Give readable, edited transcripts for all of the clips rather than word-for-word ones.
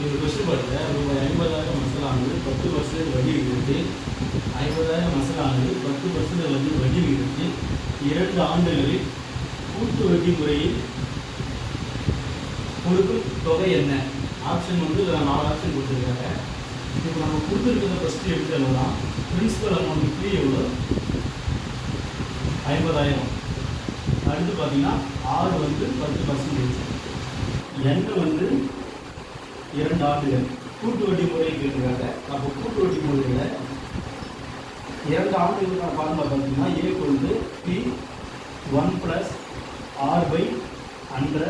இது கொஸ்டின் பாருங்க. ரூபாய் 50,000 மசலானது 10% வட்டி விகிதத்தில் 50,000 மசலானது 10% வட்டி விகிதத்தில் 2 ஆண்டுகளில் கூட்டு வட்டி முறையில் கொடுக்கும் தொகை என்ன? ஆப்ஷன் வந்து 4 ஆப்ஷன் கொடுத்துருக்காங்க. இப்போ நம்ம கொடுத்துருக்கிறத ஃபஸ்ட்டு எடுத்துக்கலாம். பிரின்சிபல் அமௌண்ட் பி எவ்வளோ? 50,000. அடுத்து பார்த்தீங்கன்னா ஆறு வந்து 10%, எண் வந்து 2 ஆண்டுகள். கூட்டு வட்டி முறையை கேட்டுருக்காங்க. அப்போ கூட்டு வட்டி முறையில் 2 ஆண்டுகளுக்கான ஃபார்முலா பார்த்தீங்கன்னா ஏ கொண்டு பி 1 + r/100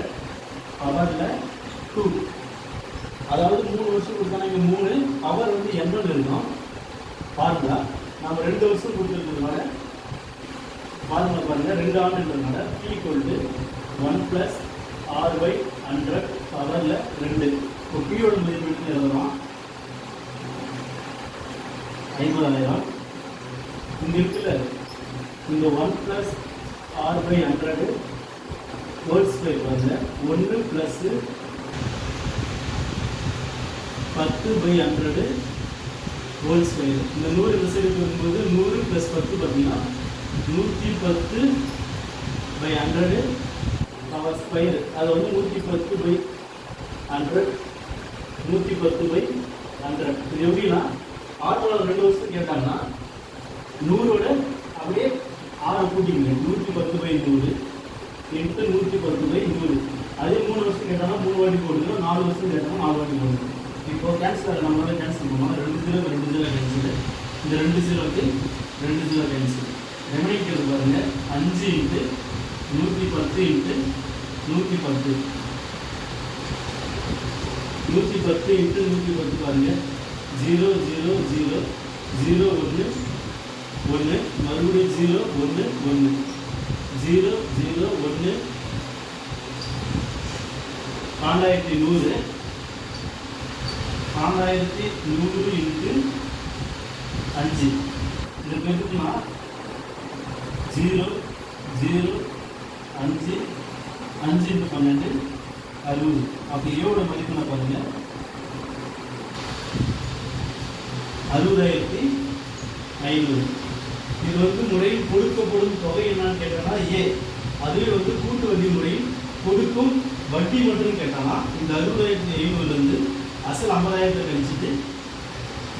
பவரில் 2. அதாவது 3 வருஷம் கொடுத்தாங்க. இங்கே 3 பவர் வந்து எண்பது இருக்கும். ஃபார்முலா நம்ம 2 வருஷம் கொடுத்துருக்கிறதுனால ஃபார்முலா பாருங்கள், 2 ஆண்டுன்றதுனால p கொண்டு 1 + r/100 பவரில் 2. இப்போ பியோட மதிப்பு எழுதலாம் 50,000. இங்கே இருக்குல்ல, இந்த 1 + r/100 ஹோல் ஸ்கொயர் பாருங்க. 1 + 10/100 ஹோல் ஸ்கொயர். இந்த 100 இந்த சைடு வரும்போது 100 + 10 பார்த்தீங்கன்னா 110/100 பவர் ஸ்கொயர். அது வந்து 110/100 110/100. இது எப்படின்னா ஆட்டோவில் 2 வருஷம் கேட்டாங்கன்னா 100ஓட அப்படியே 6 கூட்டிங்க. 110/100 × 110/100. அதே 3 வருஷம் கேட்டாங்கன்னா 3 வாட்டி போடுங்க. 4 வருஷம் கேட்டாங்கன்னா 4 வாட்டி போடுங்க. இப்போ கேன்சல் நம்மளால கேன்சல் பண்ணுவோம். 2 0 2 0 கேன்சல். இந்த 2 0க்கு 2 0 கேன்சல். ரெமைனிங் பாருங்க 5 × 110 × 110. 110 × 110 பாருங்க 0 0 0 0 1 1 மறுபடியும் 0 1 1 0 0 1 4100 × 5. இதுக்கு எடுத்துன்னா 0 0 5 5 × 12 60. அப்போ ஏவோட மதிப்புனா பாருங்க 60,500. இது வந்து முறையில் கொடுக்கப்படும் தொகை என்னன்னு கேட்டோம்னா ஏ. அதுவே வந்து கூட்டு வட்டி முறையில் கொடுக்கும் வட்டி மட்டும் கேட்டானா இந்த 60,500 அசல் 50,000 கழிச்சுட்டு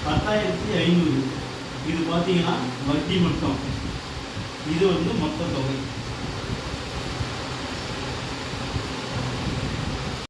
10,500. இது பார்த்தீங்கன்னா வட்டி மட்டும். இது வந்து மொத்த தொகை.